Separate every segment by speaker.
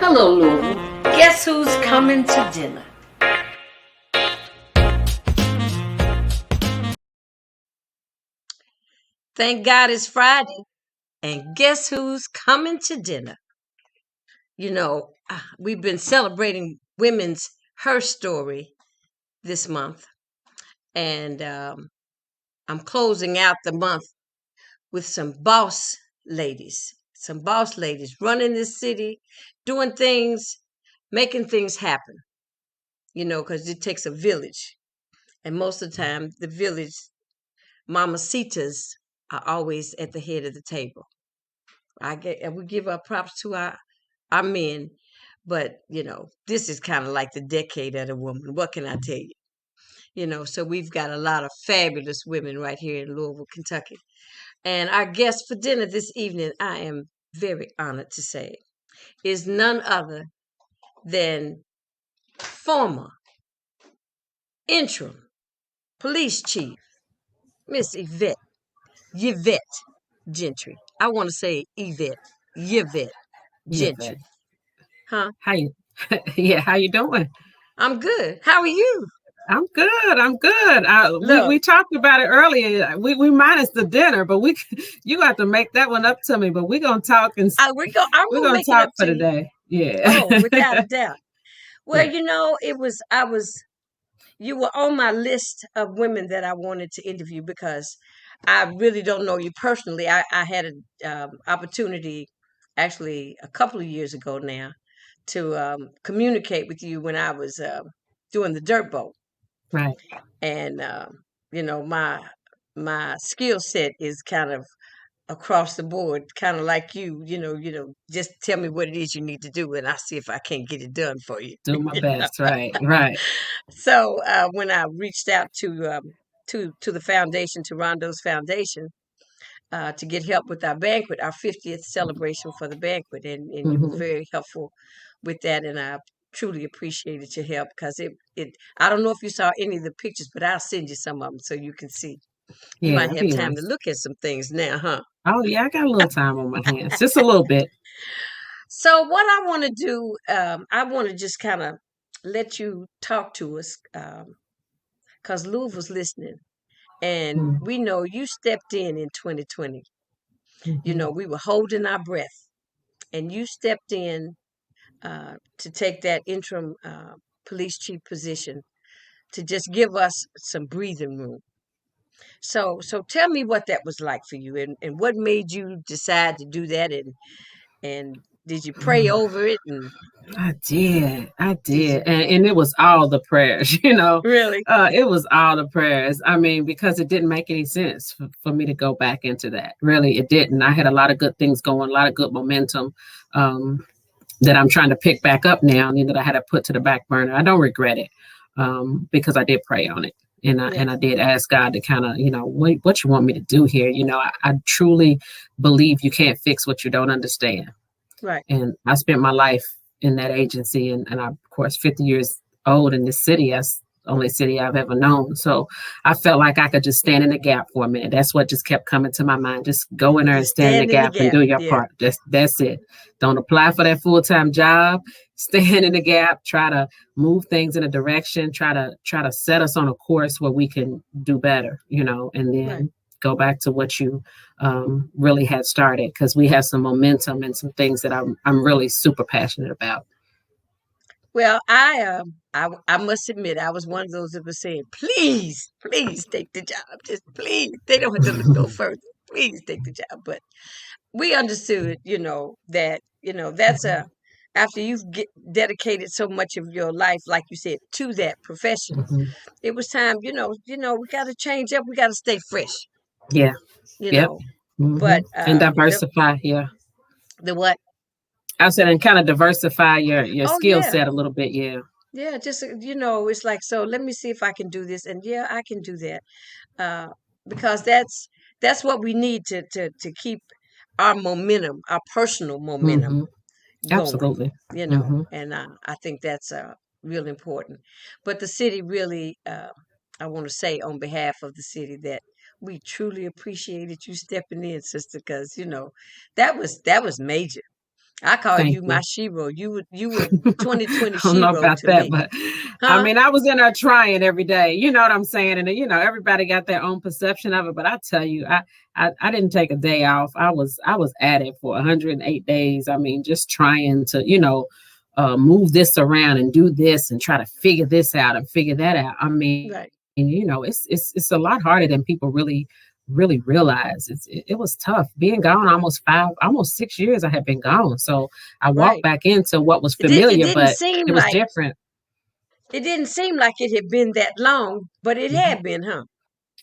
Speaker 1: Hello, Louisville. Guess who's coming to dinner? Thank God it's Friday. And guess who's coming to dinner? We've been celebrating Women's Her Story this month. And I'm closing out the month with some boss ladies. Some boss ladies running this city, doing things, making things happen. Because it takes a village. And most of the time, the village mamacitas are always at the head of the table. We give our props to our men, but this is kind of like the decade of the woman. What can I tell you? So we've got a lot of fabulous women right here in Louisville, Kentucky. And our guest for dinner this evening, I am very honored to say, is none other than former Interim Police Chief, Miss Yvette Gentry. I want to say Yvette
Speaker 2: Yvette.
Speaker 1: Gentry. Huh?
Speaker 2: How you? Yeah, how you doing?
Speaker 1: I'm good. How are you?
Speaker 2: I'm good. I'm good. We
Speaker 1: Look,
Speaker 2: we talked about it earlier. We minus the dinner, but you got to make that one up to me. But we're gonna talk and
Speaker 1: I'm
Speaker 2: we're
Speaker 1: gonna
Speaker 2: gonna
Speaker 1: make it
Speaker 2: talk
Speaker 1: up
Speaker 2: for
Speaker 1: to you.
Speaker 2: today. Yeah.
Speaker 1: Oh, without a doubt. Well,
Speaker 2: Yeah.
Speaker 1: you were on my list of women that I wanted to interview because I really don't know you personally. I had an opportunity, actually, a couple of years ago now, to communicate with you when I was doing the dirt boat,
Speaker 2: Right.
Speaker 1: and my skill set is kind of across the board, kind of like just tell me what it is you need to do, and I'll see if I can't get it done for you.
Speaker 2: Do my best. Right. Right.
Speaker 1: So when I reached out to the foundation, to Rondo's foundation, to get help with our banquet, our 50th celebration for the banquet, and you were
Speaker 2: Hmm.
Speaker 1: very helpful with that, and I truly appreciated your help because it I don't know if you saw any of the pictures, but I'll send you some of them so you can see. You
Speaker 2: Yeah,
Speaker 1: might
Speaker 2: it'd
Speaker 1: have
Speaker 2: be
Speaker 1: time to
Speaker 2: nice.
Speaker 1: look at some things now, huh?
Speaker 2: Oh yeah, I got a little time on my hands, just a little bit.
Speaker 1: So what I want to do, I want to just kind of let you talk to us, because Louisville's listening, and we know you stepped in 2020.
Speaker 2: Mm-hmm.
Speaker 1: We were holding our breath, and you stepped in to take that interim police chief position to just give us some breathing room. So tell me what that was like for you, and what made you decide to do that, and did you pray over it, and
Speaker 2: I
Speaker 1: did
Speaker 2: did,
Speaker 1: you
Speaker 2: and it was all the prayers,
Speaker 1: really?
Speaker 2: it was all the prayers. I mean, because it didn't make any sense for me to go back into that. Really, it didn't. I had a lot of good things going, a lot of good momentum that I'm trying to pick back up now, and that I had to put to the back burner. I don't regret it because I did pray on it.
Speaker 1: Yeah,
Speaker 2: And I did ask God to kind of, what you want me to do here? I truly believe you can't fix what you don't understand.
Speaker 1: right.
Speaker 2: And I spent my life in that agency, and I, of course, 50 years old in this city. That's the only city I've ever known. So I felt like I could just stand in the gap for a minute. That's what just kept coming to my mind. Just go in there and
Speaker 1: Just
Speaker 2: stand in the
Speaker 1: stand in the
Speaker 2: gap and
Speaker 1: gap.
Speaker 2: do your
Speaker 1: Yeah,
Speaker 2: part. That's it. Don't apply for that full-time job. Stand in the gap. Try to move things in a direction. Try to set us on a course where we can do better. And
Speaker 1: right.
Speaker 2: then go back to what you really had started, because we have some momentum and some things that I'm really super passionate about.
Speaker 1: Well, I must admit I was one of those that was saying, please, please take the job. Just please. They don't have to look no further. Please take the job. But we understood, that, that's
Speaker 2: Mhm.
Speaker 1: after you've dedicated so much of your life, like you said, to that profession,
Speaker 2: Mhm.
Speaker 1: it was time, we got to change up. We got to stay fresh,
Speaker 2: Yeah.
Speaker 1: you
Speaker 2: Yep.
Speaker 1: know.
Speaker 2: Hmm.
Speaker 1: But
Speaker 2: And
Speaker 1: the
Speaker 2: diversify. Yeah.
Speaker 1: the what?
Speaker 2: I said, and kind of diversify your
Speaker 1: Oh
Speaker 2: skill
Speaker 1: yeah.
Speaker 2: set a little bit. Yeah.
Speaker 1: Yeah, just it's like, so let me see if I can do this, and yeah, I can do that. Uh, because that's what we need to keep our momentum, our personal momentum
Speaker 2: Hmm.
Speaker 1: going,
Speaker 2: Absolutely. Hmm.
Speaker 1: and I think that's real important. But the city really, I want to say on behalf of the city that we truly appreciated you stepping in, sister, because that was major. I call
Speaker 2: Thank
Speaker 1: you my
Speaker 2: you.
Speaker 1: shero. You were 2020
Speaker 2: I don't know
Speaker 1: shero
Speaker 2: about
Speaker 1: to
Speaker 2: that,
Speaker 1: me,
Speaker 2: but I
Speaker 1: huh?
Speaker 2: mean, I was in there trying every day. You know what I'm saying? And everybody got their own perception of it. But I tell you, I didn't take a day off. I was at it for 108 days. I mean, just trying to, move this around and do this and try to figure this out and figure that out. I mean,
Speaker 1: Right,
Speaker 2: it's a lot harder than people really realize. It was tough being gone almost 6 years. I had been gone, so I walked
Speaker 1: right.
Speaker 2: back into what was
Speaker 1: It
Speaker 2: familiar,
Speaker 1: didn't
Speaker 2: but
Speaker 1: seem
Speaker 2: it was
Speaker 1: like
Speaker 2: different.
Speaker 1: it had been that long, but it
Speaker 2: Mhm.
Speaker 1: had been, huh?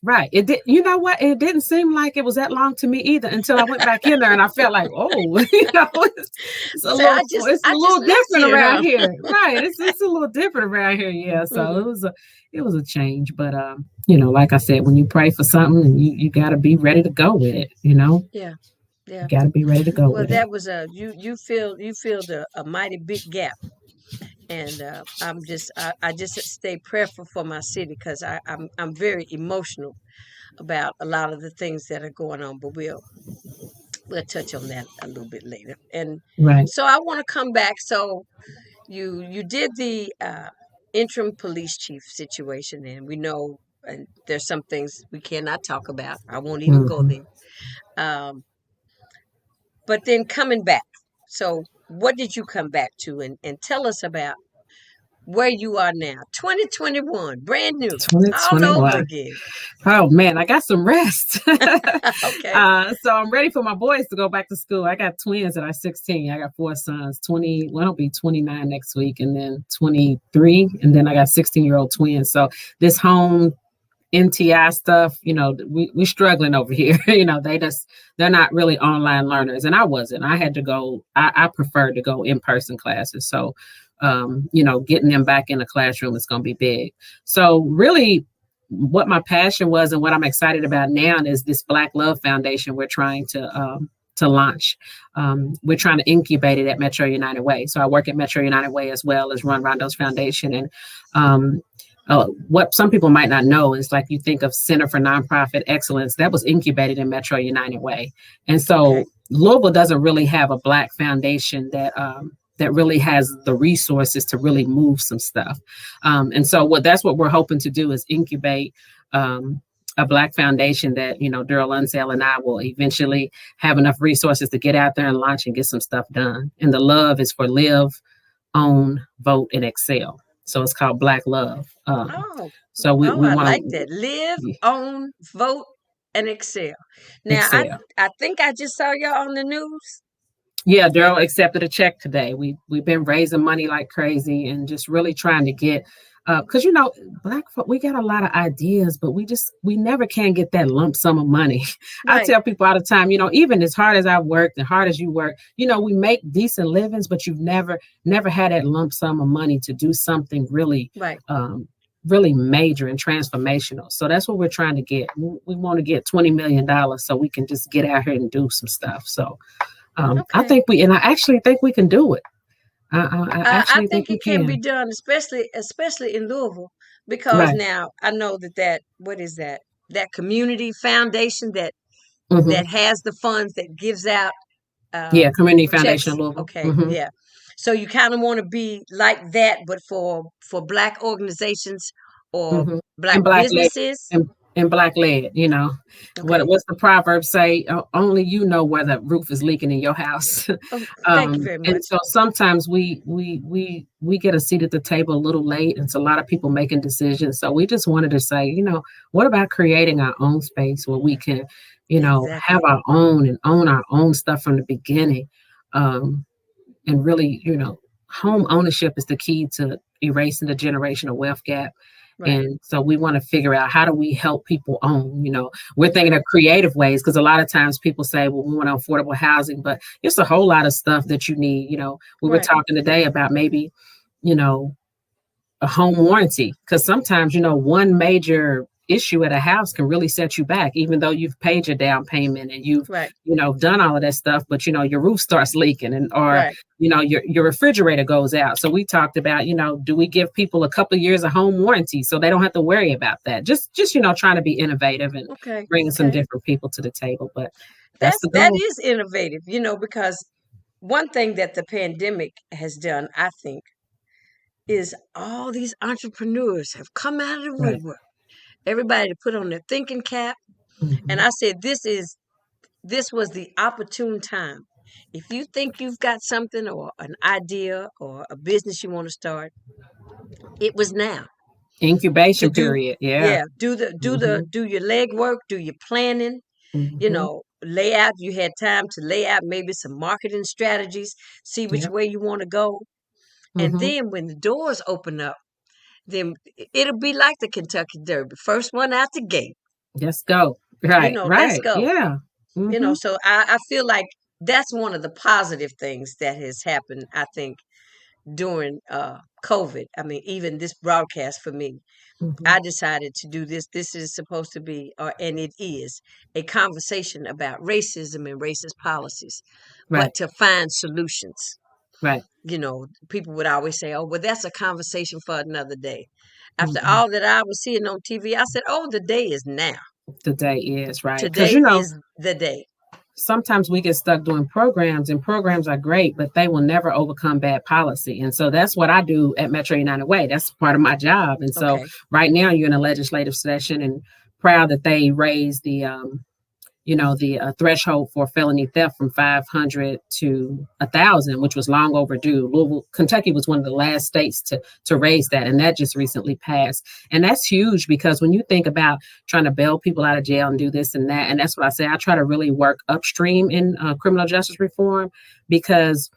Speaker 2: Right. It did. You know what? It didn't seem like it was that long to me either until I went back in there and I felt like, oh, it's a
Speaker 1: Say,
Speaker 2: little, it's a
Speaker 1: I just
Speaker 2: little
Speaker 1: left
Speaker 2: different
Speaker 1: here,
Speaker 2: around
Speaker 1: huh?
Speaker 2: here. Right. It's a little different around here. Yeah. So
Speaker 1: Hmm.
Speaker 2: it was a change. But like I said, when you pray for something, and you got to be ready to go with it.
Speaker 1: Yeah,
Speaker 2: You
Speaker 1: yeah.
Speaker 2: got to be ready to go
Speaker 1: Well,
Speaker 2: with it.
Speaker 1: that was you filled a mighty big gap, and I just stay prayerful for my city because I'm very emotional about a lot of the things that are going on, but we'll touch on that a little bit later. And
Speaker 2: Right.
Speaker 1: so I want to come back. So you did the interim police chief situation, and we know, and there's some things we cannot talk about. I won't even go
Speaker 2: Hmm.
Speaker 1: there. Um, but then coming back. So what did you come back to, and tell us about where you are now? 2021, brand new, all over
Speaker 2: 2021.
Speaker 1: again.
Speaker 2: Oh man, I got some rest.
Speaker 1: Okay.
Speaker 2: So I'm ready for my boys to go back to school. I got twins that are 16. I got four sons. 20, well, I'll be 29 next week, and then 23, and then I got 16-year-old twins. So this home NTI stuff, we struggling over here. They're not really online learners, and I wasn't. I had to go. I preferred to go in person classes. So, getting them back in the classroom is going to be big. So, really, what my passion was and what I'm excited about now is this Black Love Foundation we're trying to launch. We're trying to incubate it at Metro United Way. So I work at Metro United Way as well as run Rondo's Foundation, and what some people might not know is, like, you think of Center for Nonprofit Excellence, that was incubated in Metro United Way. And
Speaker 1: Okay.
Speaker 2: so Louisville doesn't really have a Black foundation that really has the resources to really move some stuff. And so that's what we're hoping to do is incubate a Black foundation that, Daryl Unsell and I will eventually have enough resources to get out there and launch and get some stuff done. And the love is for live, own, vote, and excel. So it's called Black Love.
Speaker 1: Oh,
Speaker 2: So we
Speaker 1: I
Speaker 2: want
Speaker 1: like
Speaker 2: to
Speaker 1: that. Live, own, vote, and excel. Now,
Speaker 2: excel.
Speaker 1: I think I just saw y'all on the news.
Speaker 2: Yeah, Daryl accepted a check today. We've been raising money like crazy and just really trying to get, because Black folk, we got a lot of ideas, but we never can get that lump sum of money. I
Speaker 1: Right,
Speaker 2: tell people all the time, even as hard as I worked and hard as you work, we make decent livings, but you've never had that lump sum of money to do something really,
Speaker 1: right.
Speaker 2: really major and transformational. So that's what we're trying to get. We want to get $20 million so we can just get out here and do some stuff. So
Speaker 1: Okay.
Speaker 2: I actually think we can do it. I
Speaker 1: I
Speaker 2: actually think
Speaker 1: think
Speaker 2: we
Speaker 1: it can be
Speaker 2: can.
Speaker 1: done, especially in Louisville, because
Speaker 2: Right.
Speaker 1: now I know that what is that? That community foundation
Speaker 2: Hmm.
Speaker 1: that has the funds that gives out
Speaker 2: Yeah. Community Foundation
Speaker 1: checks.
Speaker 2: of Louisville.
Speaker 1: Okay,
Speaker 2: Hmm.
Speaker 1: yeah. So you kind of want to be like that, but for Black organizations or
Speaker 2: Hmm.
Speaker 1: Black
Speaker 2: And black led
Speaker 1: businesses.
Speaker 2: and black led.
Speaker 1: Okay.
Speaker 2: What's the proverb say? Only you know where the roof is leaking in your house.
Speaker 1: Oh, thank you very
Speaker 2: And
Speaker 1: much.
Speaker 2: so sometimes we get a seat at the table a little late, and it's a lot of people making decisions. So we just wanted to say, what about creating our own space where we can, have
Speaker 1: Exactly.
Speaker 2: our own and own our own stuff from the beginning. And really, home ownership is the key to erasing the generational wealth gap.
Speaker 1: Right.
Speaker 2: And so we want to figure out, how do we help people own. We're thinking of creative ways, because a lot of times people say, well, we want affordable housing, but it's a whole lot of stuff that you need. We were
Speaker 1: Right.
Speaker 2: talking today about maybe, you know, a home warranty, because sometimes, one major issue at a house can really set you back, even though you've paid your down payment and you've,
Speaker 1: Right.
Speaker 2: done all of that stuff, but your roof starts leaking, and or
Speaker 1: Right.
Speaker 2: your refrigerator goes out. So we talked about, do we give people a couple of years of home warranty so they don't have to worry about that? Just trying to be innovative and
Speaker 1: Okay.
Speaker 2: bringing some
Speaker 1: Okay.
Speaker 2: different people to the table. But that's the
Speaker 1: That
Speaker 2: goal.
Speaker 1: is innovative, because one thing that the pandemic has done, I think, is all these entrepreneurs have come out of the
Speaker 2: Right.
Speaker 1: woodwork. Everybody to put on their thinking cap. And
Speaker 2: Hmm.
Speaker 1: I said, this was the opportune time. If you think you've got something or an idea or a business you want to start, it was now to
Speaker 2: Incubation
Speaker 1: do.
Speaker 2: period. Yeah.
Speaker 1: Yeah,
Speaker 2: Hmm.
Speaker 1: do your legwork, do your planning,
Speaker 2: Hmm.
Speaker 1: lay out. You had time to lay out maybe some marketing strategies, see which
Speaker 2: Yep.
Speaker 1: way you want to go. And
Speaker 2: Hmm.
Speaker 1: then when the doors open up, then it'll be like the Kentucky Derby. First one out the gate.
Speaker 2: Let's go. Right.
Speaker 1: Let's
Speaker 2: Right.
Speaker 1: go.
Speaker 2: Yeah. Hmm.
Speaker 1: So I feel like that's one of the positive things that has happened, I think, during COVID. I mean, even this broadcast for me,
Speaker 2: Hmm.
Speaker 1: I decided to do this. This is supposed to be, and it is, a conversation about racism and racist policies, but
Speaker 2: Right.
Speaker 1: to find solutions.
Speaker 2: Right.
Speaker 1: People would always say, oh, well, that's a conversation for another day. After
Speaker 2: Hmm.
Speaker 1: all that I was seeing on TV, I said, oh, the day is now.
Speaker 2: Today is right. Because,
Speaker 1: Today is the day.
Speaker 2: sometimes we get stuck doing programs, and programs are great, but they will never overcome bad policy. And so that's what I do at Metro United Way. That's part of my job. And so
Speaker 1: Okay.
Speaker 2: right now you're in a legislative session, and proud that they raised the threshold for felony theft from 500 to 1,000, which was long overdue. Louisville, Kentucky was one of the last states to raise that, and that just recently passed. And that's huge because when you think about trying to bail people out of jail and do this and that, and that's what I say, I try to really work upstream in criminal justice reform, because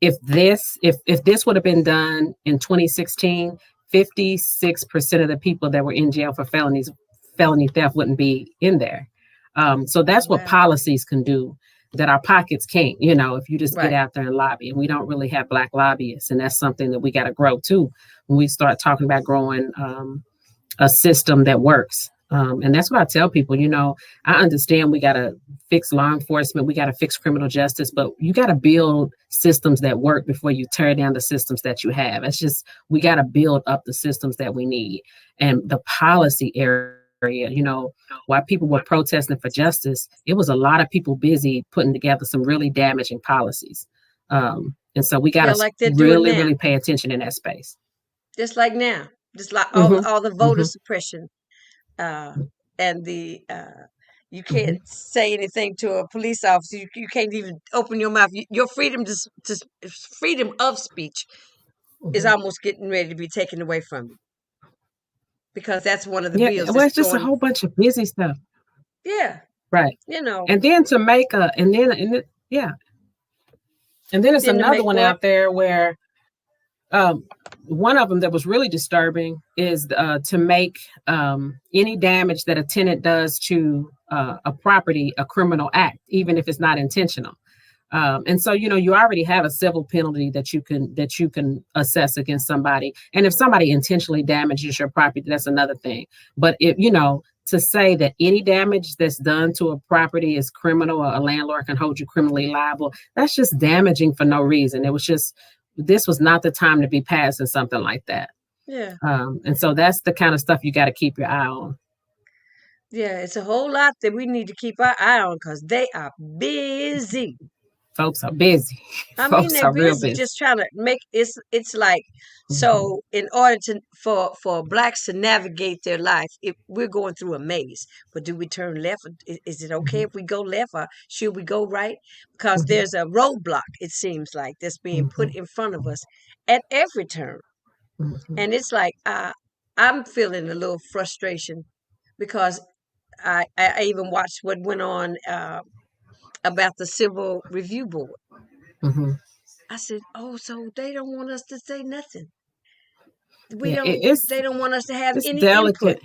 Speaker 2: if this would have been done in 2016, 56% of the people that were in jail for felony theft wouldn't be in there. So that's what
Speaker 1: Wow.
Speaker 2: policies can do that our pockets can't, if you just get
Speaker 1: Right.
Speaker 2: out there and lobby. And we don't really have Black lobbyists. And that's something that we got to grow too when we start talking about growing a system that works. And that's what I tell people, I understand we got to fix law enforcement, we got to fix criminal justice, but you got to build systems that work before you tear down the systems that you have. It's just, we got to build up the systems that we need. And the policy area, while people were protesting for justice, it was a lot of people busy putting together some really damaging policies. And so we got
Speaker 1: Yeah,
Speaker 2: to
Speaker 1: like they're doing
Speaker 2: really,
Speaker 1: now.
Speaker 2: really pay attention in that space.
Speaker 1: Just like now. Just like
Speaker 2: Hmm.
Speaker 1: all the voter
Speaker 2: Hmm.
Speaker 1: suppression, uh, and the you can't
Speaker 2: Hmm.
Speaker 1: say anything to a police officer. You can't even open your mouth. Your freedom freedom of speech is
Speaker 2: Hmm.
Speaker 1: almost getting ready to be taken away from you, because that's one of the
Speaker 2: Yeah,
Speaker 1: bills
Speaker 2: well,
Speaker 1: that's
Speaker 2: it's just a
Speaker 1: going.
Speaker 2: whole bunch of busy stuff,
Speaker 1: Yeah,
Speaker 2: right?
Speaker 1: you know,
Speaker 2: And then to make a, and then yeah, and then it's
Speaker 1: then to
Speaker 2: another
Speaker 1: make
Speaker 2: one
Speaker 1: what?
Speaker 2: out there where um, one of them that was really disturbing is to make any damage that a tenant does to a property a criminal act, even if it's not intentional. And so, you already have a civil penalty that you can assess against somebody. And if somebody intentionally damages your property, that's another thing. But if to say that any damage that's done to a property is criminal, or a landlord can hold you criminally liable, that's just damaging for no reason. This was not the time to be passing something like that.
Speaker 1: Yeah,
Speaker 2: And so that's the kind of stuff you got to keep your eye on.
Speaker 1: yeah. It's a whole lot that we need to keep our eye on because they are busy.
Speaker 2: Folks are busy.
Speaker 1: I mean,
Speaker 2: Folks
Speaker 1: they're
Speaker 2: are real
Speaker 1: busy
Speaker 2: busy.
Speaker 1: just trying to make it's like,
Speaker 2: Hmm.
Speaker 1: so in order to for blacks to navigate their life, if we're going through a maze, but do we turn left? Is it okay
Speaker 2: Hmm.
Speaker 1: if we go left, or should we go right? Because
Speaker 2: Hmm.
Speaker 1: there's a roadblock, it seems like, that's being put
Speaker 2: Hmm.
Speaker 1: in front of us at every turn.
Speaker 2: Hmm.
Speaker 1: And it's like I'm feeling a little frustration because I even watched what went on about the Civil Review Board.
Speaker 2: Hmm.
Speaker 1: I said, "Oh, so they don't want us to say nothing. We
Speaker 2: Yeah,
Speaker 1: don't. They don't want us to have
Speaker 2: it's
Speaker 1: any input."
Speaker 2: delicate.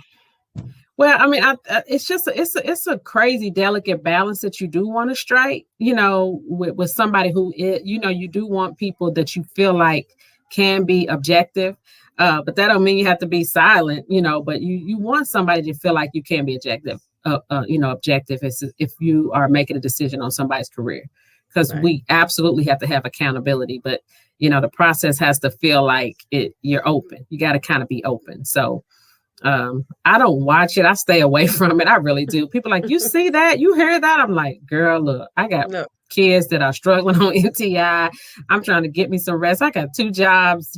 Speaker 2: Well, I mean, it's just it's a crazy delicate balance that you do want to strike. With somebody who you do want people that you feel like can be objective, but that don't mean you have to be silent. But you want somebody to feel like you can be objective. Objective if you are making a decision on somebody's career, because
Speaker 1: Right.
Speaker 2: we absolutely have to have accountability. But the process has to feel like you're open. You got to kind of be open. So I don't watch it. I stay away from it. I really do. People like, you see that? You hear that? I'm like, girl, look, I got
Speaker 1: No.
Speaker 2: kids that are struggling on NTI. I'm trying to get me some rest. I got 2 jobs.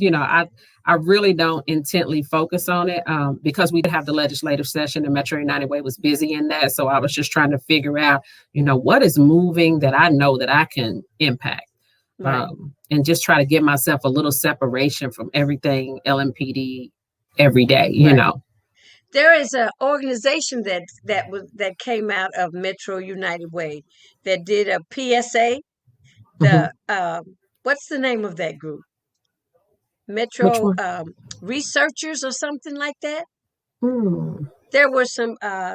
Speaker 2: I really don't intently focus on it because we did have the legislative session and Metro United Way was busy in that. So I was just trying to figure out, what is moving that I know that I can impact.
Speaker 1: Right.
Speaker 2: And just try to give myself a little separation from everything LMPD every day,
Speaker 1: Right. There is an organization that came out of Metro United Way that did a PSA. The what's the name of that group?
Speaker 2: Which
Speaker 1: Metro
Speaker 2: one?
Speaker 1: Researchers or something like that.
Speaker 2: Hmm.
Speaker 1: There were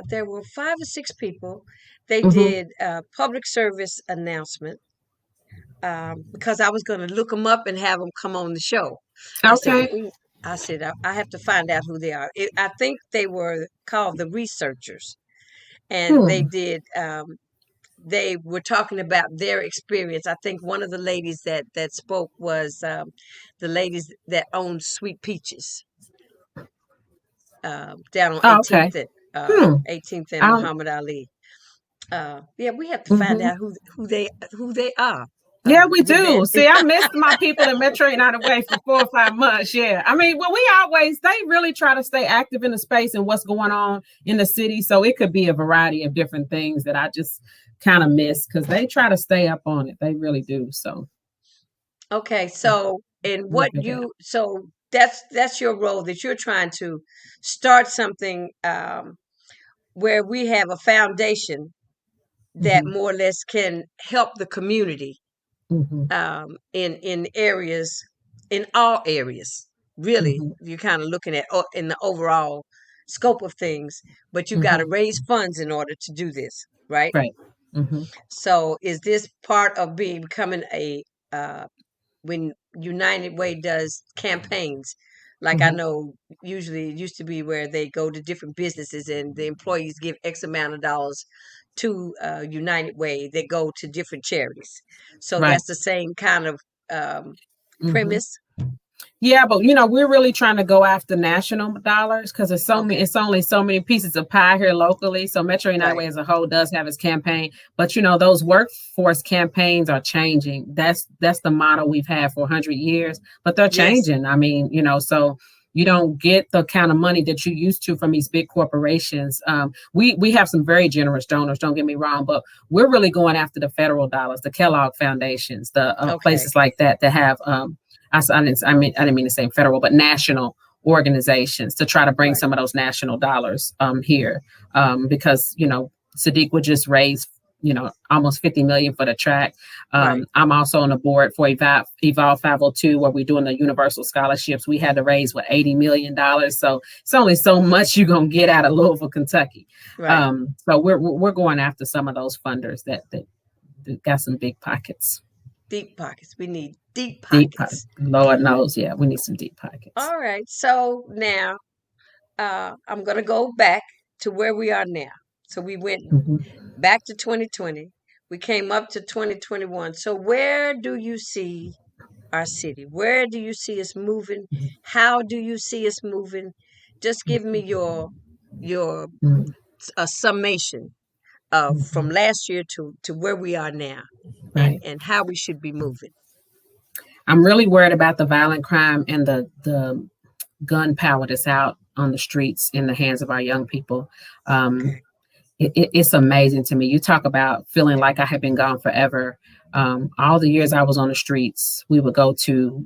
Speaker 1: there were 5 or 6 people. They
Speaker 2: Mm-hmm.
Speaker 1: did a public service announcement because I was going to look them up and have them come on the show. I said,
Speaker 2: Okay.
Speaker 1: "Ooh," I said, I have to find out who they are. I think they were called the Researchers, and
Speaker 2: Hmm.
Speaker 1: they were talking about their experience. I think one of the ladies that spoke was the ladies that owned Sweet Peaches down on
Speaker 2: Oh, okay. Hmm.
Speaker 1: 18th and
Speaker 2: Um,
Speaker 1: Muhammad Ali. Yeah, we have to find
Speaker 2: mhm.
Speaker 1: out who they are.
Speaker 2: Yeah, we do.
Speaker 1: Yvette.
Speaker 2: See, I missed my people in Metro United Way for 4 or 5 months. Yeah. I mean, well, they really try to stay active in the space and what's going on in the city. So it could be a variety of different things that I just kind of miss because they try to stay up on it. They really do. So
Speaker 1: Okay, so in
Speaker 2: we'll
Speaker 1: what
Speaker 2: figure it out.
Speaker 1: that's your role, that you're trying to start something where we have a foundation that
Speaker 2: Mm-hmm.
Speaker 1: more or less can help the community
Speaker 2: Mm-hmm.
Speaker 1: in areas, in all areas. Really,
Speaker 2: Mm-hmm.
Speaker 1: you're kind of looking at in the overall scope of things, but you got to
Speaker 2: Mm-hmm.
Speaker 1: raise funds in order to do this, right?
Speaker 2: Right. Mm-hmm.
Speaker 1: So, is this part of becoming a uh, when United Way does campaigns? Like I
Speaker 2: Mm-hmm.
Speaker 1: know usually it used to be where they go to different businesses and the employees give X amount of dollars to United Way that go to different charities. So
Speaker 2: Right.
Speaker 1: that's the same kind of um,
Speaker 2: Mm-hmm.
Speaker 1: premise.
Speaker 2: Yeah, but we're really trying to go after national dollars because
Speaker 1: Okay,
Speaker 2: it's only so many pieces of pie here locally. So Metro United
Speaker 1: right.
Speaker 2: Way as a whole does have its campaign, but those workforce campaigns are changing. That's the model we've had for 100 years, but they're
Speaker 1: Yes,
Speaker 2: changing. I mean, so you don't get the kind of money that you used to from these big corporations. We have some very generous donors. Don't get me wrong, but we're really going after the federal dollars, the Kellogg foundations, the
Speaker 1: okay,
Speaker 2: places like that have I didn't mean to say federal, but national organizations to try to bring
Speaker 1: right,
Speaker 2: some of those national dollars here because Sadiq would just raise almost 50 million for the track.
Speaker 1: right.
Speaker 2: I'm also on the board for Evolve 502 where we're doing the universal scholarships. We had to raise $80 million, so it's only so much you're gonna get out of Louisville, Kentucky.
Speaker 1: Right.
Speaker 2: So we're going after some of those funders that got some big pockets.
Speaker 1: Deep pockets. We need deep
Speaker 2: Deep
Speaker 1: pockets.
Speaker 2: Lord knows, yeah, we need some deep pockets.
Speaker 1: All right. So now I'm going to go back to where we are now. So we went
Speaker 2: Mhm.
Speaker 1: back to 2020. We came up to 2021. So where do you see our city? Where do you see us moving? How do you see us moving? Just give me your
Speaker 2: Mhm.
Speaker 1: a summation of from
Speaker 2: Mhm.
Speaker 1: last year to where we are now,
Speaker 2: Right.
Speaker 1: and how we should be moving.
Speaker 2: I'm really worried about the violent crime and the gun power that's out on the streets in the hands of our young people. Um,
Speaker 1: Okay.
Speaker 2: it's amazing to me. You talk about feeling like I have been gone forever. All the years I was on the streets, we would go to,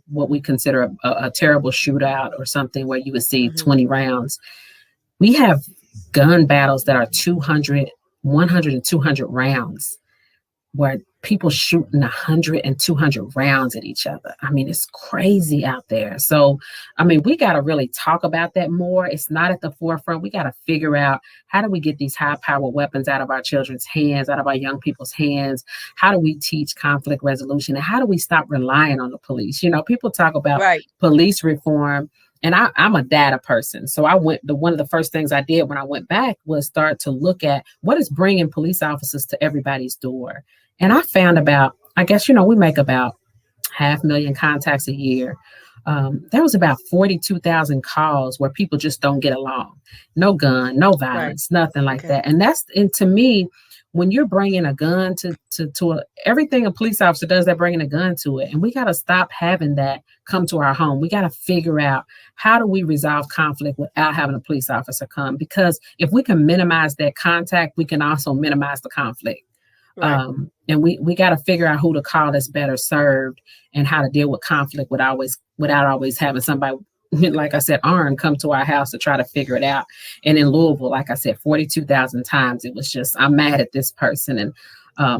Speaker 2: what we consider a terrible shootout or something where you would see
Speaker 1: Hmm.
Speaker 2: 20 rounds. We have gun battles that are 200, 100, and 200 rounds where people shooting 100 and 200 rounds at each other. I mean, it's crazy out there. So, I mean, we got to really talk about that more. It's not at the forefront. We got to figure out how do we get these high power weapons out of our children's hands, out of our young people's hands? How do we teach conflict resolution? And how do we stop relying on the police? People talk about
Speaker 1: Right.
Speaker 2: police reform. And I'm a data person. So one of the first things I did when I went back was start to look at what is bringing police officers to everybody's door. And I found I guess, we make about 500,000 contacts a year. There was about 42,000 calls where people just don't get along. No gun, no
Speaker 1: Right.
Speaker 2: violence, nothing like
Speaker 1: Okay.
Speaker 2: that. And to me, when you're bringing a gun everything a police officer does, they're bringing a gun to it. And we got to stop having that come to our home. We got to figure out, how do we resolve conflict without having a police officer come? Because if we can minimize that contact, we can also minimize the conflict.
Speaker 1: Right.
Speaker 2: And we got to figure out who to call that's better served, and how to deal with conflict without always having somebody, like I said, armed, come to our house to try to figure it out. And in Louisville, like I said, 42,000 times it was just, I'm mad at this person. And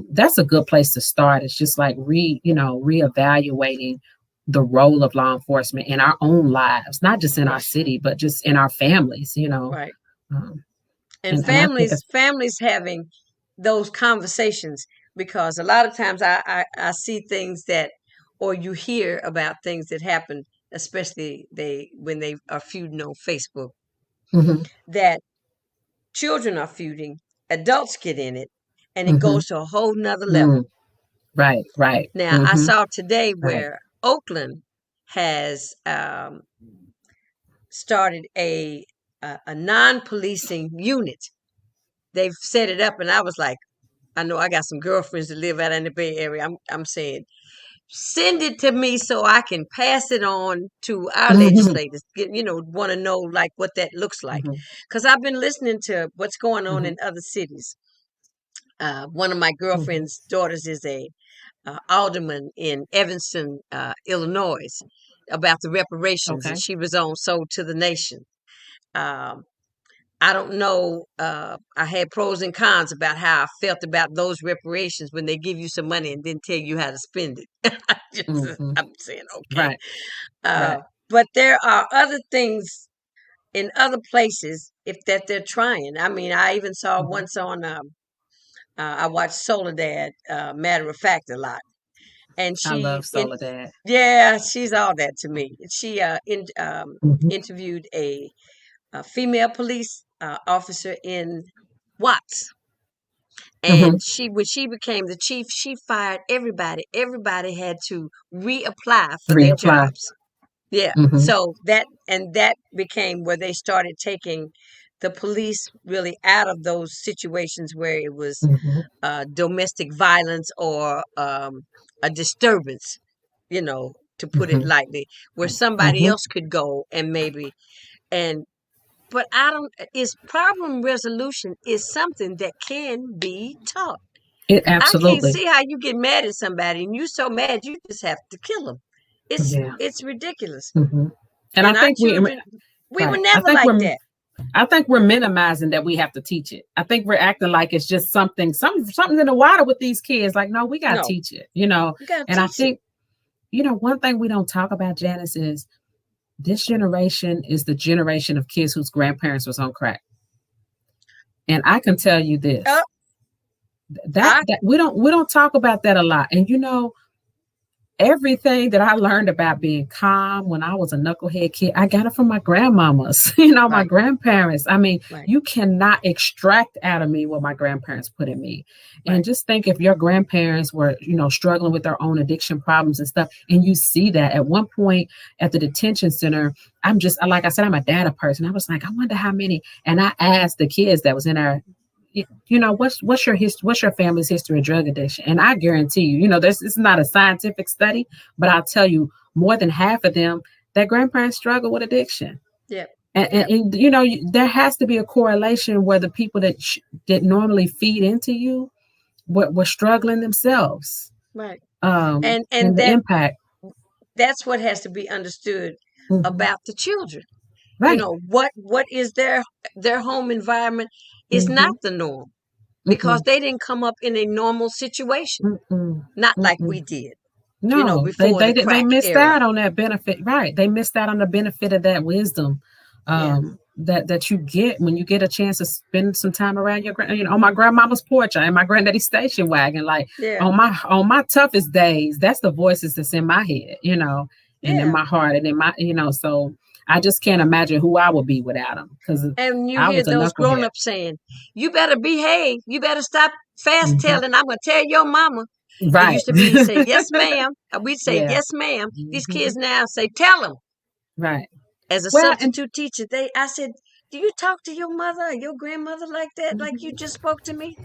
Speaker 2: that's a good place to start. It's just like reevaluating the role of law enforcement in our own lives, not just in our city, but just in our families,
Speaker 1: Right.
Speaker 2: And
Speaker 1: families having those conversations, because a lot of times I see things that, or you hear about things that happen, especially when they are feuding on Facebook, that children are feuding, adults get in it, and it goes to a whole nother level.
Speaker 2: Right.
Speaker 1: Now, I saw today where Oakland has started a non-policing unit. They've set it up, and I was like, I know I got some girlfriends that live out in the Bay Area. I'm saying, send it to me so I can pass it on to our legislators. Want to know like what that looks like, because I've been listening to what's going on in other cities. One of my girlfriend's daughters is a alderman in Evanston, Illinois, about the reparations, and she was on Sold to the Nation. I don't know. I had pros and cons about how I felt about those reparations when they give you some money and then tell you how to spend it. I'm saying, okay. But there are other things in other places that they're trying. I mean, I even saw once on, I watched Soledad, matter of fact, a lot. And
Speaker 2: I love Soledad.
Speaker 1: Yeah, she's all that to me. She interviewed a female police officer in Watts, and when she became the chief, she fired everybody. Everybody had to reapply for their jobs. Yeah. So that became where they started taking the police really out of those situations where it was domestic violence or a disturbance, to put it lightly, where somebody else could go and maybe. But problem resolution is something that can be taught. I can't see how you get mad at somebody and you're so mad you just have to kill them. It's ridiculous.
Speaker 2: And
Speaker 1: I think we were never like that.
Speaker 2: I think we're minimizing that we have to teach it. I think we're acting like it's just something in the water with these kids. Like, no, we got to teach it, And I think, one thing we don't talk about, Janice, is this generation is the generation of kids whose grandparents was on crack. And I can tell you this, that we don't talk about that a lot. And everything that I learned about being calm when I was a knucklehead kid, I got it from my grandmamas, my grandparents. I mean, you cannot extract out of me what my grandparents put in me. And just think, if your grandparents were, struggling with their own addiction problems and stuff, and you see that at one point at the detention center, like I said, I'm a data person. I was like, I wonder how many. And I asked the kids that was in our, what's your family's history of drug addiction? And I guarantee you, this is not a scientific study, but I'll tell you, more than half of them, their grandparents struggle with addiction.
Speaker 1: Yeah.
Speaker 2: And there has to be a correlation where the people that normally feed into you were struggling themselves.
Speaker 1: Right.
Speaker 2: And the impact.
Speaker 1: That's what has to be understood about the children.
Speaker 2: Right.
Speaker 1: What is their home environment is not the norm, because they didn't come up in a normal situation, not like we did.
Speaker 2: No,
Speaker 1: before
Speaker 2: they missed out on that benefit. Right. They missed out on the benefit of that wisdom that you get when you get a chance to spend some time around your on my grandmama's porch and my granddaddy's station wagon. Like on my toughest days, that's the voices that's in my head, and in my heart and in my, so I just can't imagine who I would be without them.
Speaker 1: And you hear those grown-ups saying, "You better behave. You better stop fast telling. I'm gonna tell your mama."
Speaker 2: Right.
Speaker 1: It used to be say, "Yes, ma'am." We'd say, "Yes, ma'am." These kids now say, "Tell them."
Speaker 2: Right.
Speaker 1: As a substitute teacher, I said, "Do you talk to your mother or your grandmother like that? Like you just spoke to me?"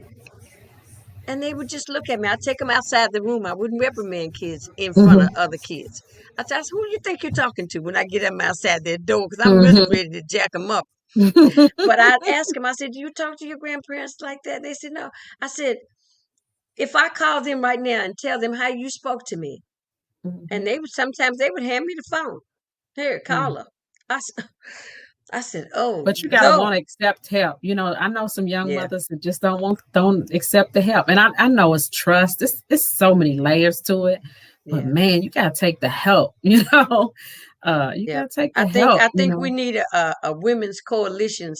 Speaker 1: And they would just look at me. I'd take them outside the room. I wouldn't reprimand kids in front of
Speaker 2: Mhm.
Speaker 1: other kids. I said, who do you think you're talking to when I get them outside their door? Because I'm really
Speaker 2: Mhm.
Speaker 1: ready to jack them up. But I'd ask them, I said, do you talk to your grandparents like that? They said, no. I said, if I call them right now and tell them how you spoke to me,
Speaker 2: Mhm.
Speaker 1: and they would sometimes they would hand me the phone. Here,
Speaker 2: Mm.
Speaker 1: call her. I said, oh,
Speaker 2: But you gotta
Speaker 1: Lord.
Speaker 2: want to accept help. I know some young
Speaker 1: Yeah,
Speaker 2: mothers that just don't accept the help. And I know it's trust. It's so many layers to it. But
Speaker 1: yeah,
Speaker 2: man, you gotta take the help, you know. You
Speaker 1: yeah.
Speaker 2: gotta take
Speaker 1: I
Speaker 2: the
Speaker 1: think
Speaker 2: help,
Speaker 1: I think we need a women's coalition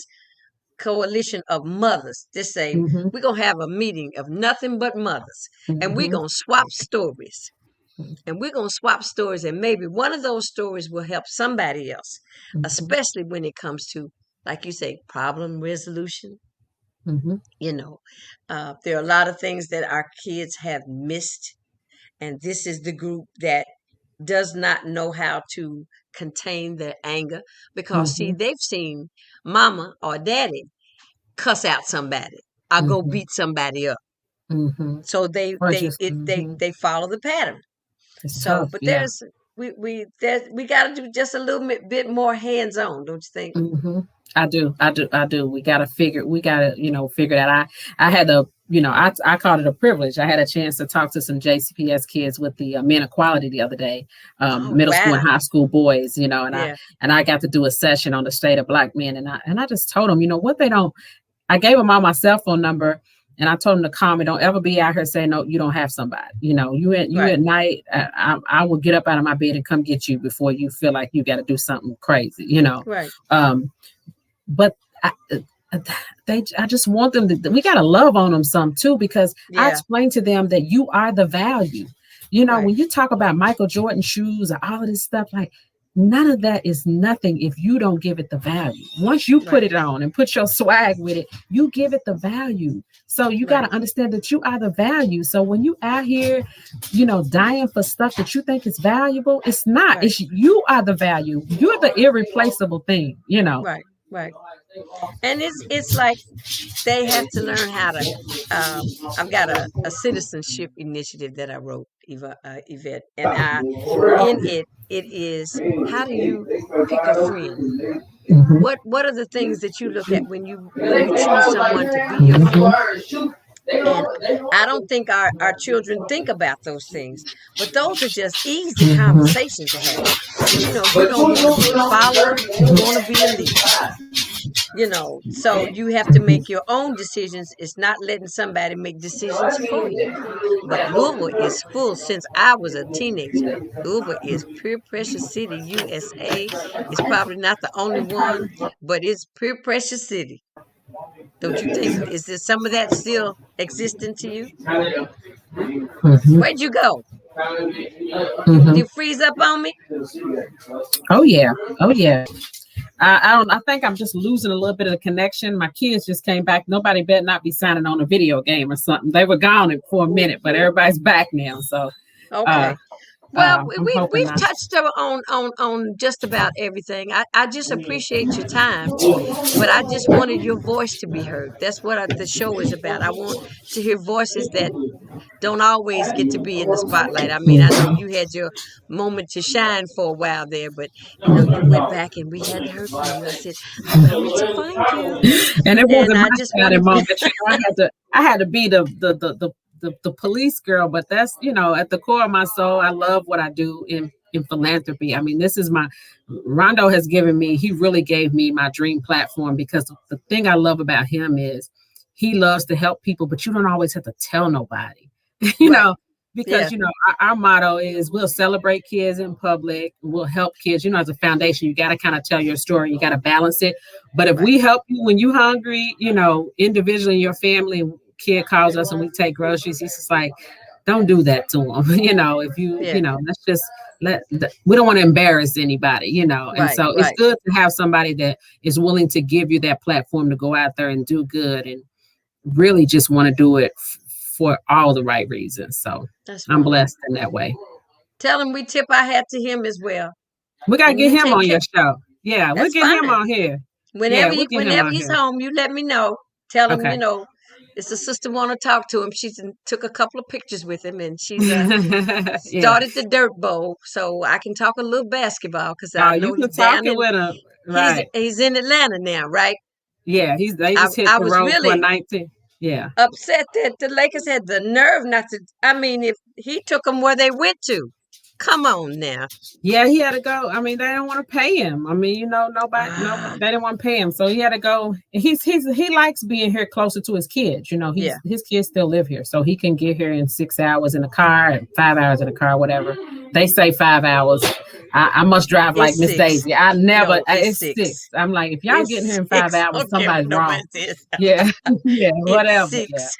Speaker 1: of mothers to say
Speaker 2: Mm-hmm.
Speaker 1: we're gonna have a meeting of nothing but mothers, and we're
Speaker 2: Mm-hmm.
Speaker 1: gonna swap stories. And we're gonna swap stories, and maybe one of those stories will help somebody else,
Speaker 2: Mm-hmm.
Speaker 1: especially when it comes to, like you say, problem resolution.
Speaker 2: Mm-hmm.
Speaker 1: You know, there are a lot of things that our kids have missed, and this is the group that does not know how to contain their anger because, see,
Speaker 2: Mm-hmm.
Speaker 1: they've seen mama or daddy cuss out somebody or go
Speaker 2: Mm-hmm.
Speaker 1: beat somebody up.
Speaker 2: Mm-hmm.
Speaker 1: So they
Speaker 2: Or
Speaker 1: they
Speaker 2: just
Speaker 1: it, they
Speaker 2: mm-hmm.
Speaker 1: they follow the pattern.
Speaker 2: It's
Speaker 1: So,
Speaker 2: tough,
Speaker 1: but
Speaker 2: yeah.
Speaker 1: we got to do just a little bit more hands on, don't you think?
Speaker 2: Mm-hmm. I do. We gotta figure that. I had I called it a privilege. I had a chance to talk to some JCPS kids with the men equality the other day,
Speaker 1: Oh
Speaker 2: middle school and
Speaker 1: wow,
Speaker 2: high school boys, and I
Speaker 1: yeah,
Speaker 2: and I got to do a session on the state of Black men, and I just told them, what they don't. I gave them all my cell phone number, and I told them to call me. Don't ever be out here saying no, you don't have somebody. You
Speaker 1: right,
Speaker 2: at night. I will get up out of my bed and come get you before you feel like you got to do something crazy.
Speaker 1: right,
Speaker 2: Um, but I just want them to. We got to love on them some too, because I
Speaker 1: yeah,
Speaker 2: explained to them that you are the value.
Speaker 1: right,
Speaker 2: When you talk about Michael Jordan shoes or all of this stuff, like none of that is nothing if you don't give it the value. Once you put
Speaker 1: right,
Speaker 2: it on and put your swag with it, you give it the value. So you got
Speaker 1: right,
Speaker 2: to understand that you are the value. So when you out here, dying for stuff that you think is valuable, it's not.
Speaker 1: right,
Speaker 2: It's you are the value. You're the irreplaceable thing.
Speaker 1: right, right. And it's like they have to learn how to. I've got a citizenship initiative that I wrote, Yvette, and in it is how do you pick a friend?
Speaker 2: Mhm.
Speaker 1: What are the things that you look at when you choose someone to be your friend? And I don't think our children think about those things, but those are just easy
Speaker 2: Mhm.
Speaker 1: conversations to have. You don't want to be a follower, you want to be a leader. So you have to make your own decisions. It's not letting somebody make decisions for you. But Louisville is full since I was a teenager. Louisville is pure precious city, USA. It's probably not the only one, but it's pure precious city. Don't you think? Is there some of that still existing to you?
Speaker 2: Mhm.
Speaker 1: Where'd you go? You
Speaker 2: Mhm.
Speaker 1: freeze up on me?
Speaker 2: Oh yeah. Oh yeah. I don't. I think I'm just losing a little bit of the connection. My kids just came back. Nobody better not be signing on a video game or something. They were gone for a minute, but everybody's back now. So uh,
Speaker 1: Okay. Well,
Speaker 2: I'm hoping
Speaker 1: we've
Speaker 2: not.
Speaker 1: touched on just about everything. I just appreciate your time, but I just wanted your voice to be heard. That's what the show is about. I want to hear voices that don't always get to be in the spotlight. I mean, I know
Speaker 2: Mhm.
Speaker 1: you had your moment to shine for a while there, but you went back and we hadn't heard from you. I said, I'm coming to find you.
Speaker 2: And it
Speaker 1: And
Speaker 2: wasn't
Speaker 1: I
Speaker 2: my
Speaker 1: just
Speaker 2: shining
Speaker 1: wanted
Speaker 2: moment. I had to be the police girl, but that's at the core of my soul. I love what I do in philanthropy. I mean, this is my Rondo has given me. He really gave me my dream platform, because the thing I love about him is he loves to help people, but you don't always have to tell nobody. you
Speaker 1: right.
Speaker 2: know. Because
Speaker 1: Yeah,
Speaker 2: our motto is we'll celebrate kids in public, we'll help kids. As a foundation, you got to kind of tell your story, you got to balance it. But if
Speaker 1: right,
Speaker 2: we help you when you hungry, individually in your family, kid calls us and we take groceries, he's just like, don't do that to them. If
Speaker 1: yeah,
Speaker 2: let's just we don't want to embarrass anybody. And
Speaker 1: right,
Speaker 2: so it's
Speaker 1: right.
Speaker 2: good to have somebody that is willing to give you that platform to go out there and do good, and really just want to do it for all the right reasons. So
Speaker 1: That's
Speaker 2: I'm
Speaker 1: wonderful.
Speaker 2: blessed in that way.
Speaker 1: Tell him we tip our hat to him as well.
Speaker 2: We got to
Speaker 1: And
Speaker 2: get
Speaker 1: you
Speaker 2: him
Speaker 1: take
Speaker 2: on
Speaker 1: care.
Speaker 2: your show. Yeah, we'll
Speaker 1: That's
Speaker 2: get him
Speaker 1: fine.
Speaker 2: on here. Yeah,
Speaker 1: Whenever
Speaker 2: we'll
Speaker 1: he
Speaker 2: get him
Speaker 1: whenever
Speaker 2: on
Speaker 1: he's
Speaker 2: here.
Speaker 1: home, you let me know. Tell him,
Speaker 2: Okay.
Speaker 1: It's a sister want to talk to him. Took a couple of pictures with him, and she's
Speaker 2: Yeah.
Speaker 1: started the dirt bowl, so I can talk a little basketball because I
Speaker 2: Oh, you
Speaker 1: know
Speaker 2: can
Speaker 1: he's
Speaker 2: talk
Speaker 1: down
Speaker 2: it
Speaker 1: in
Speaker 2: with him. Right.
Speaker 1: he's in Atlanta now, right?
Speaker 2: Yeah, they just hit
Speaker 1: I
Speaker 2: the
Speaker 1: was
Speaker 2: road for a
Speaker 1: really
Speaker 2: 19. Yeah.
Speaker 1: upset that the Lakers had the nerve not to. I mean, if he took them where they went to, come on now.
Speaker 2: Yeah, he had to go. I mean, they didn't want to pay him. I mean, nobody, they didn't want to pay him, so he had to go. He likes being here closer to his kids.
Speaker 1: Yeah.
Speaker 2: His kids still live here, so he can get here in 6 hours in the car, and 5 hours in the car, whatever. They say 5 hours. I must drive like
Speaker 1: It's
Speaker 2: Miss
Speaker 1: 6.
Speaker 2: Daisy. I never.
Speaker 1: No, it's
Speaker 2: It's
Speaker 1: 6.
Speaker 2: 6. I'm like, if y'all
Speaker 1: It's
Speaker 2: getting here in 5
Speaker 1: 6.
Speaker 2: hours,
Speaker 1: Don't care what
Speaker 2: somebody's
Speaker 1: nobody
Speaker 2: wrong.
Speaker 1: says.
Speaker 2: Yeah, yeah,
Speaker 1: It's
Speaker 2: whatever. Yeah.
Speaker 1: 6.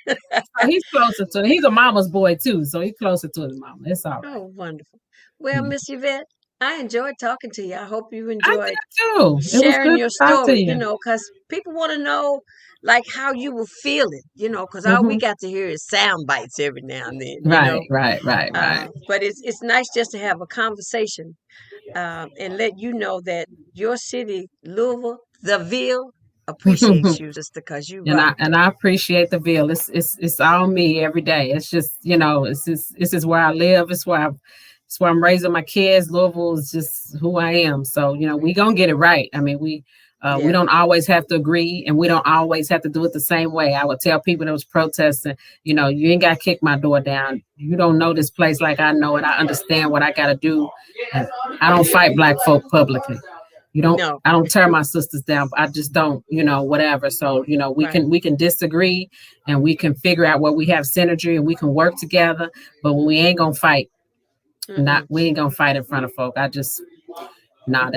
Speaker 2: So he's closer to. He's a mama's boy too, so he's closer to his mama. It's all right.
Speaker 1: Oh, wonderful. Well, Miss Yvette, I enjoyed talking to you. I hope you
Speaker 2: I
Speaker 1: enjoyed
Speaker 2: did too. It was
Speaker 1: sharing
Speaker 2: good
Speaker 1: your
Speaker 2: to talk to
Speaker 1: story,
Speaker 2: you.
Speaker 1: because people want to know like how you were feeling, because all we
Speaker 2: Hmm.
Speaker 1: got to hear is sound bites every now and then.
Speaker 2: Right.
Speaker 1: But it's nice just to have a conversation and let you know that your city, Louisville, the Ville, appreciates you, just because you
Speaker 2: And
Speaker 1: rock.
Speaker 2: I appreciate the bill. It's all me every day. It's just this is where I live. It's where I'm raising my kids. Louisville is just who I am. So we gonna get it right. I mean we
Speaker 1: Yeah.
Speaker 2: don't always have to agree, and we don't always have to do it the same way. I would tell people that was protesting, you ain't got to kick my door down. You don't know this place like I know it. I understand what I got to do. And I don't fight black folk publicly.
Speaker 1: No.
Speaker 2: I don't tear my sisters down. I just don't, whatever. So,
Speaker 1: Right.
Speaker 2: we can disagree, and we can figure out where we have synergy, and we can work together. But we ain't gonna fight. We ain't gonna fight in front of folk. That's just not.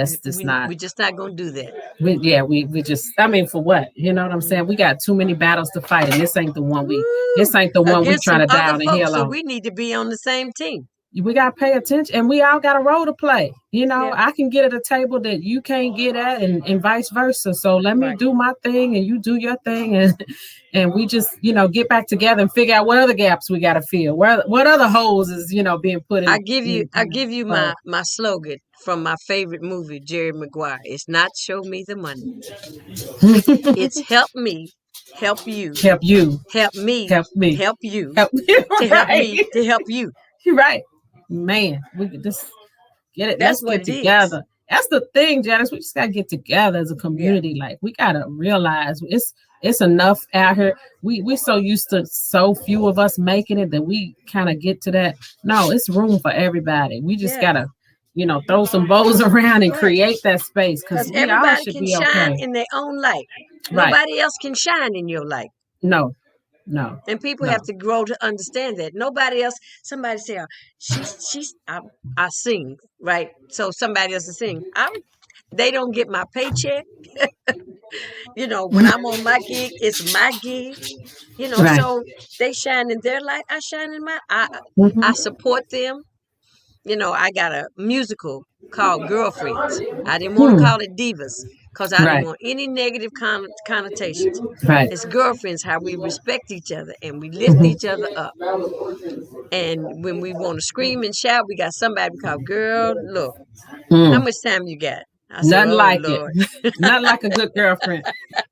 Speaker 1: We just not gonna do that.
Speaker 2: We just. I mean, for what? You know what I'm saying? We got too many battles to fight, and this ain't the one we. This ain't the one we
Speaker 1: Against
Speaker 2: trying
Speaker 1: some
Speaker 2: to die
Speaker 1: other
Speaker 2: on the
Speaker 1: folks,
Speaker 2: hill
Speaker 1: so
Speaker 2: on.
Speaker 1: we need to be on the same team.
Speaker 2: We got to pay attention, and we all got a role to play.
Speaker 1: Yeah.
Speaker 2: I can get at a table that you can't get at, and vice versa. So let me do my thing and you do your thing, and we just, get back together and figure out what other gaps we got to fill. What other holes is, being put in.
Speaker 1: I give you my slogan from my favorite movie, Jerry Maguire. It's not show me the money. It's help me, help you.
Speaker 2: Help you.
Speaker 1: Help me.
Speaker 2: Help me.
Speaker 1: Help you.
Speaker 2: Help you.
Speaker 1: To help me to help you.
Speaker 2: You're right. Man, we could just get it.
Speaker 1: That's
Speaker 2: Let's get together. That's the thing, Janice. We just gotta get together as a community. Yeah. Like we gotta realize it's enough out here. We're so used to so few of us making it that we kind of get to that. No, it's room for everybody. We just gotta, throw some bows around and create that space, because
Speaker 1: everybody can shine in their own light. Nobody else can shine in your light.
Speaker 2: No.
Speaker 1: And people have to grow to understand that. Nobody else. Somebody say, oh, I sing, right? So somebody else is sing. They don't get my paycheck. When I'm on my gig, it's my gig. So they shine in their light. I shine in my. I support them. I got a musical called Girlfriends. I didn't want to call it Divas, because I didn't want any negative connotations.
Speaker 2: Right.
Speaker 1: It's girlfriends, how we respect each other and we lift each other up. And when we want to scream and shout, we got somebody called, girl, look, how much time you got? I said,
Speaker 2: Nothing like
Speaker 1: Lord.
Speaker 2: it. Nothing like a good girlfriend.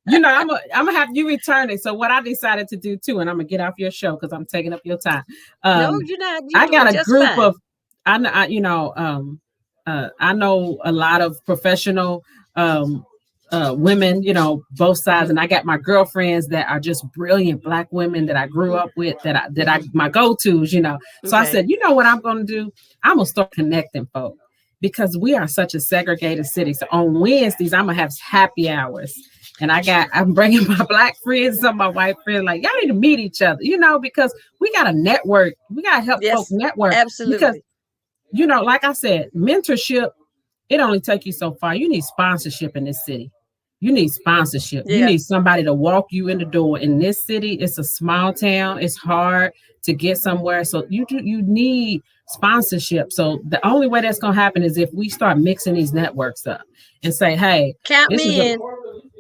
Speaker 2: I'm gonna have you return it. So what I decided to do too, and I'm gonna get off your show because I'm taking up your time.
Speaker 1: No, you're not.
Speaker 2: I got a group of. I know a lot of professional women, both sides, and I got my girlfriends that are just brilliant Black women that I grew up with, that I my go-tos, So I said, what I'm going to do? I'm going to start connecting folks, because we are such a segregated city. So on Wednesdays, I'm going to have happy hours. And I'm bringing my Black friends, some of my white friends, like, y'all need to meet each other, because we got to network. We got to help folks network.
Speaker 1: Absolutely.
Speaker 2: Because, like I said, mentorship, it only take you so far. You need sponsorship in this city. You need sponsorship. Yeah. You need somebody to walk you in the door. In this city, it's a small town. It's hard to get somewhere. So you need sponsorship. So the only way that's going to happen is if we start mixing these networks up and say, hey,
Speaker 1: count me in.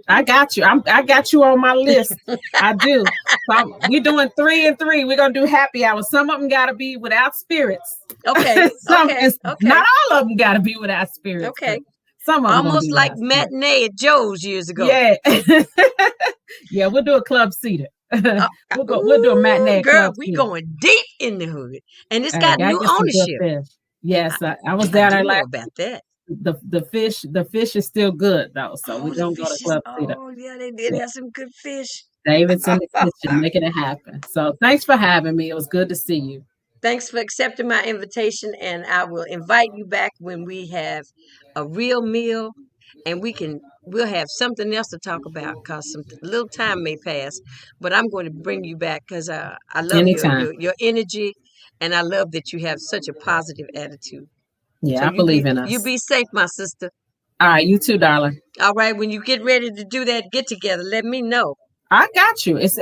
Speaker 2: I got you. I got you on my list. I do. So we're doing 3 and 3. We're gonna do happy hours. Some of them gotta be without spirits.
Speaker 1: Okay. Okay.
Speaker 2: Not all of them gotta be without spirits.
Speaker 1: Okay.
Speaker 2: Some of them
Speaker 1: almost like matinee at Joe's years ago.
Speaker 2: Yeah. Yeah, we'll do a club seater. We'll do a
Speaker 1: Ooh,
Speaker 2: matinee at
Speaker 1: girl,
Speaker 2: Club
Speaker 1: we
Speaker 2: City.
Speaker 1: going deep in the hood, and it's
Speaker 2: Hey,
Speaker 1: got
Speaker 2: gotta
Speaker 1: new
Speaker 2: get some good
Speaker 1: ownership.
Speaker 2: fish.
Speaker 1: I,
Speaker 2: Yes, I was
Speaker 1: I
Speaker 2: down
Speaker 1: do
Speaker 2: there
Speaker 1: know
Speaker 2: last.
Speaker 1: about that.
Speaker 2: The fish is still good though, so
Speaker 1: Oh,
Speaker 2: we're
Speaker 1: the
Speaker 2: gonna go to
Speaker 1: fishes.
Speaker 2: Club City.
Speaker 1: Oh, yeah, they did
Speaker 2: Yeah,
Speaker 1: have some good fish.
Speaker 2: David's in the kitchen making it happen. So thanks for having me. It was good to see you.
Speaker 1: Thanks for accepting my invitation, and I will invite you back when we have a real meal, and we'll have something else to talk about because some little time may pass, but I'm going to bring you back because I love
Speaker 2: Anytime.
Speaker 1: your energy, and I love that you have such a positive attitude. So
Speaker 2: Yeah, I believe in
Speaker 1: you
Speaker 2: us.
Speaker 1: be safe, my sister.
Speaker 2: All right, you too, darling.
Speaker 1: All right, when you get ready to do that get together, let me know.
Speaker 2: I got you. It's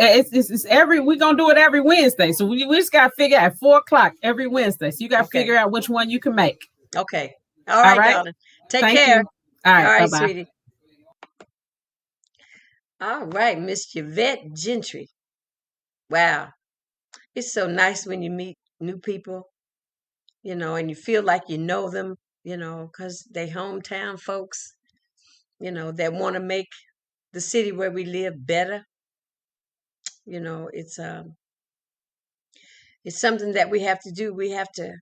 Speaker 2: every we're gonna do it every Wednesday. So we just gotta figure out at 4 o'clock every Wednesday. So you gotta
Speaker 1: Okay.
Speaker 2: figure out which one you can make.
Speaker 1: Okay. All
Speaker 2: All
Speaker 1: right,
Speaker 2: right.
Speaker 1: darling. Take
Speaker 2: Thank
Speaker 1: care.
Speaker 2: you. All
Speaker 1: All
Speaker 2: right,
Speaker 1: right,
Speaker 2: bye-bye.
Speaker 1: sweetie. All right, Miss Yvette Gentry. Wow. It's so nice when you meet new people, and you feel like you know them, because they hometown folks, that want to make the city where we live better. It's something that we have to do. We have to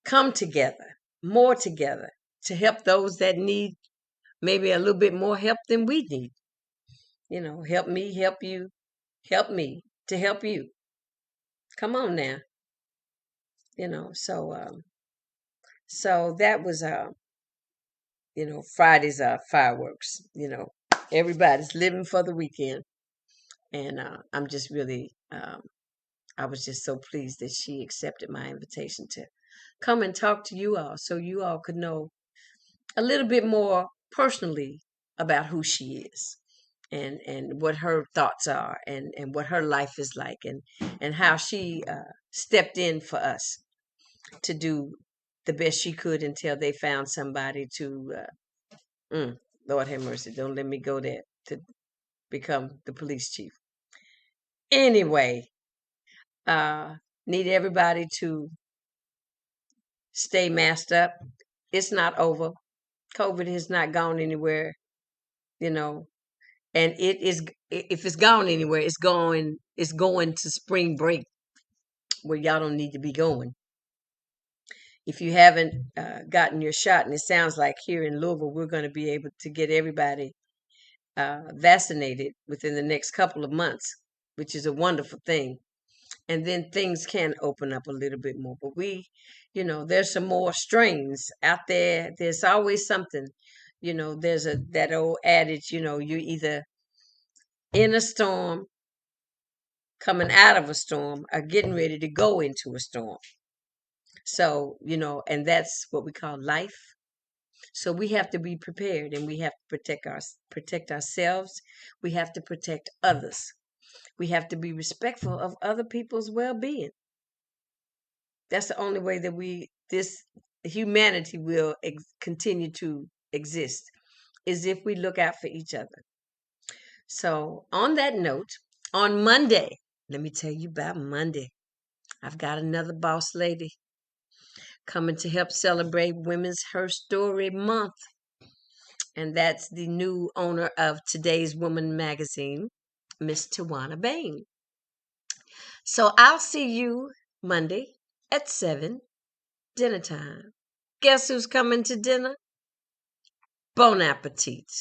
Speaker 1: come together, more together, to help those that need maybe a little bit more help than we need. Help me, help you, help me to help you. Come on now. So that was Friday's fireworks. Everybody's living for the weekend, and I'm just really I was just so pleased that she accepted my invitation to come and talk to you all, so you all could know a little bit more personally about who she is, and what her thoughts are, and what her life is like, and how she stepped in for us to do the best she could until they found somebody to Lord have mercy, don't let me go there, to become the police chief. Anyway, uh need everybody to stay masked up. It's not over. COVID has not gone anywhere, you know and it is, if it's gone anywhere, it's going to spring break, where y'all don't need to be going. If you haven't gotten your shot, and it sounds like here in Louisville we're going to be able to get everybody vaccinated within the next couple of months, which is a wonderful thing. And then things can open up a little bit more. But there's some more strains out there. There's always something. There's that old adage. You're either in a storm, coming out of a storm, or getting ready to go into a storm. So and that's what we call life. So we have to be prepared, and we have to protect ourselves. We have to protect others. We have to be respectful of other people's well-being. That's the only way that this humanity will continue to exist, is if we look out for each other. So on that note, on Monday, let me tell you about Monday. I've got another boss lady coming to help celebrate Women's Her Story Month. And that's the new owner of Today's Woman magazine, Miss Tawana Bain. So I'll see you Monday at 7, dinner time. Guess who's coming to dinner? Bon appetit.